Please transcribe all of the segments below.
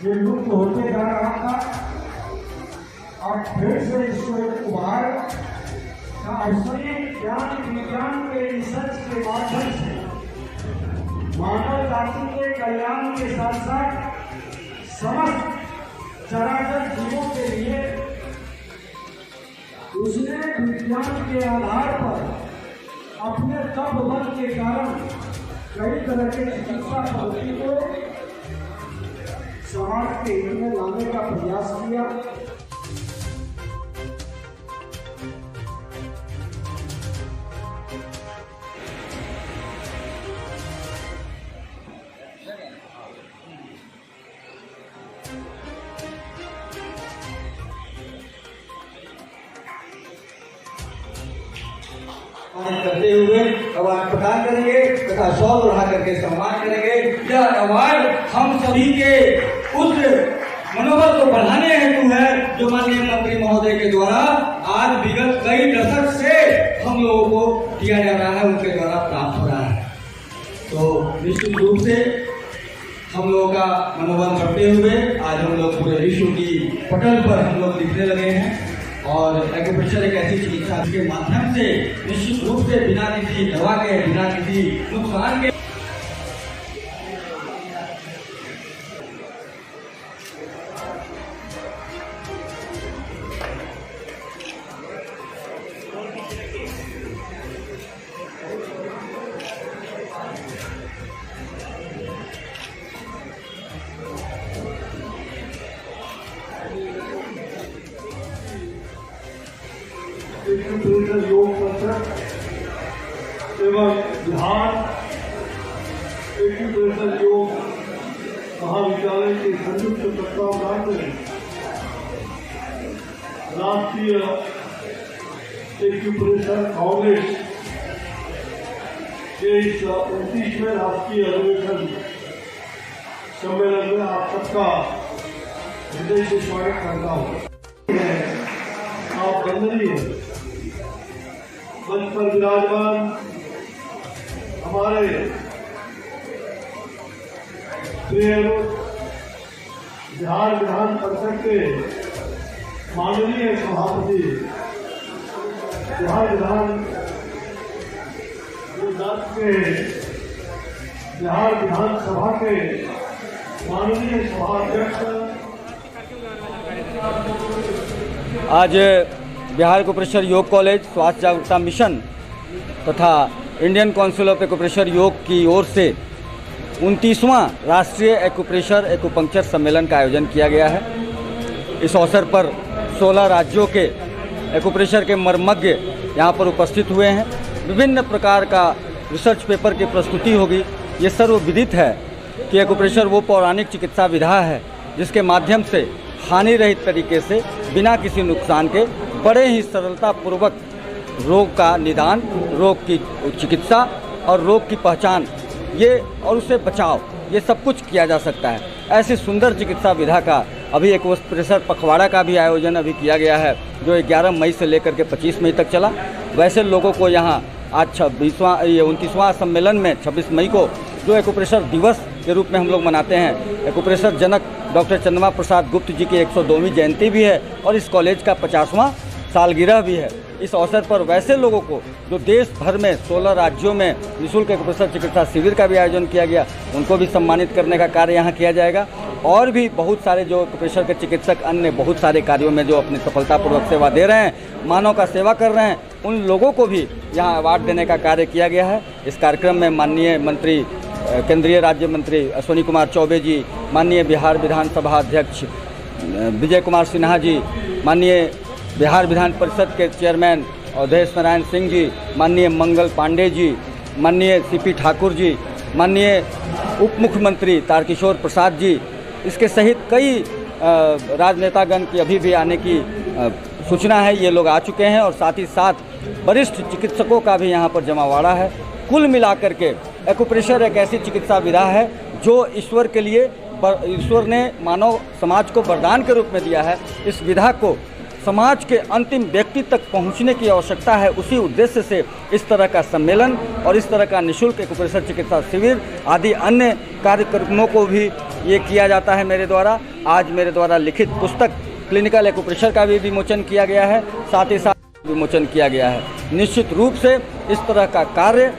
ये लुप्त होते जा रहा था, अब फिर से इसको एक उभार दार्शनिक ज्ञान विज्ञान के रिसर्च के माध्यम से मानव जाति के कल्याण के साथ साथ समस्त चराचर जीवों के लिए उसने विज्ञान के आधार पर अपने तप बल के कारण कई तरह के चिकित्सा पद्धति को समाज के हित में लाने का प्रयास किया। करते हुए अवार्ड प्रदान करेंगे तथा शॉल उड़ा करके सम्मान करेंगे। यह अवार्ड हम सभी के उस मनोबल को बढ़ाने हेतु है जो माननीय मंत्री महोदय के द्वारा आज विगत कई दशक से हम लोगों को दिया जा रहा है, उनके द्वारा प्राप्त हो रहा है। तो निश्चित रूप से हम लोगों का मनोबल बढ़ते हुए आज हम लोग पूरे विश्व की पटल पर हम लोग दिखने लगे हैं और एक्यूप्रेशर एक ऐसी चिकित्सा के माध्यम से निश्चित रूप से बिना किसी दवा के, बिना किसी नुकसान के एक्यूप्रेशर योग कसरत एवं ध्यान एक्यूप्रेशर योग महाविद्यालय के संयुक्त तत्वावधान में राष्ट्रीय एक्यूप्रेशर कांग्रेस के इस 29वें राष्ट्रीय अधिवेशन सम्मेलन में आप सबका हृदय से स्वागत करता हूँ। आप वंदनीय मंच पर विराजमान हमारे प्रिय बिहार विधान परिषद के माननीय सभापति, बिहार विधान के बिहार विधानसभा के माननीय सभाध्यक्ष, आज बिहार एक्यूप्रेशर योग कॉलेज स्वास्थ्य जागरूकता मिशन तथा इंडियन काउंसिल ऑफ एक्यूप्रेशर योग की ओर से 29वां राष्ट्रीय एक्यूप्रेशर एक्यूपंक्चर सम्मेलन का आयोजन किया गया है। इस अवसर पर 16 राज्यों के एक्यूप्रेशर के मर्मज्ञ यहाँ पर उपस्थित हुए हैं। विभिन्न प्रकार का रिसर्च पेपर की प्रस्तुति होगी। ये सर्वविदित है कि एक्यूप्रेशर वो पौराणिक चिकित्सा विधा है जिसके माध्यम से हानि रहित तरीके से बिना किसी नुकसान के बड़े ही सरलतापूर्वक रोग का निदान, रोग की चिकित्सा और रोग की पहचान ये और उससे बचाव ये सब कुछ किया जा सकता है। ऐसी सुंदर चिकित्सा विधा का अभी एक्यूप्रेशर पखवाड़ा का भी आयोजन अभी किया गया है जो 11 मई से लेकर के 25 मई तक चला। वैसे लोगों को यहाँ आज 29वां सम्मेलन में 26 मई को जो एक्यूप्रेशर दिवस के रूप में हम लोग मनाते हैं, एक्यूप्रेशर जनक डॉक्टर चंद्रमा प्रसाद गुप्त जी की 102वीं जयंती भी है और इस कॉलेज का 50वां सालगिरह भी है। इस अवसर पर वैसे लोगों को जो देश भर में 16 राज्यों में निःशुल्क एक्यूप्रेशर चिकित्सा शिविर का भी आयोजन किया गया, उनको भी सम्मानित करने का कार्य यहाँ किया जाएगा। और भी बहुत सारे जो एक्यूप्रेशर के चिकित्सक अन्य बहुत सारे कार्यों में जो अपनी सफलतापूर्वक सेवा दे रहे हैं, मानव का सेवा कर रहे हैं, उन लोगों को भी यहाँ अवार्ड देने का कार्य किया गया है। इस कार्यक्रम में माननीय मंत्री, केंद्रीय राज्य मंत्री अश्विनी कुमार चौबे जी, माननीय बिहार विधानसभा अध्यक्ष विजय कुमार सिन्हा जी, माननीय बिहार विधान परिषद के चेयरमैन अवधेश नारायण सिंह जी, माननीय मंगल पांडे जी, माननीय सीपी ठाकुर जी, माननीय उप मुख्यमंत्री तारकिशोर प्रसाद जी, इसके सहित कई राजनेतागण की अभी भी आने की सूचना है। ये लोग आ चुके हैं और साथ ही साथ वरिष्ठ चिकित्सकों का भी यहाँ पर जमावाड़ा है। कुल मिलाकर के एक्यूप्रेशर एक ऐसी चिकित्सा विधा है जो ईश्वर के लिए, ईश्वर ने मानव समाज को वरदान के रूप में दिया है। इस विधा को समाज के अंतिम व्यक्ति तक पहुंचने की आवश्यकता है। उसी उद्देश्य से इस तरह का सम्मेलन और इस तरह का निःशुल्क एक्यूप्रेशर चिकित्सा शिविर आदि अन्य कार्यक्रमों को भी ये किया जाता है मेरे द्वारा। आज मेरे द्वारा लिखित पुस्तक क्लिनिकल एक्यूप्रेशर का भी विमोचन किया गया है, साथ ही साथ विमोचन किया गया है। निश्चित रूप से इस तरह का कार्य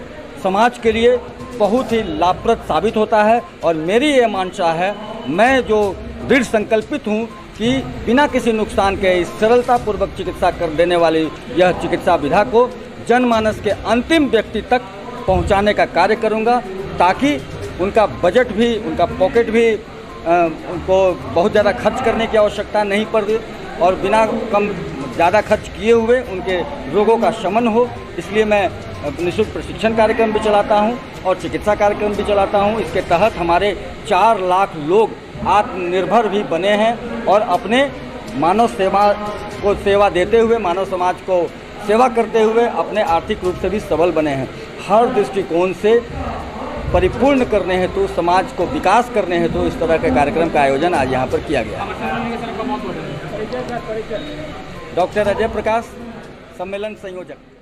समाज के लिए बहुत ही लाभप्रद साबित होता है और मेरी ये मानसा है, मैं जो दृढ़ संकल्पित हूँ कि बिना किसी नुकसान के इस सरलतापूर्वक चिकित्सा कर देने वाली यह चिकित्सा विधा को जनमानस के अंतिम व्यक्ति तक पहुंचाने का कार्य करूंगा, ताकि उनका बजट भी, उनका पॉकेट भी उनको बहुत ज़्यादा खर्च करने की आवश्यकता नहीं पड़ती और बिना ज़्यादा खर्च किए हुए उनके रोगों का शमन हो। इसलिए मैं निःशुल्क प्रशिक्षण कार्यक्रम भी चलाता हूं और चिकित्सा कार्यक्रम भी चलाता हूं। इसके तहत हमारे 4 लाख लोग आत्मनिर्भर भी बने हैं और अपने मानव सेवा को सेवा देते हुए, मानव समाज को सेवा करते हुए अपने आर्थिक रूप से भी सबल बने हैं। हर दृष्टिकोण से परिपूर्ण करने हेतु, समाज को विकास करने हेतु इस तरह के कार्यक्रम का आयोजन आज यहाँ पर किया गया है। डॉक्टर अजय प्रकाश, सम्मेलन संयोजक।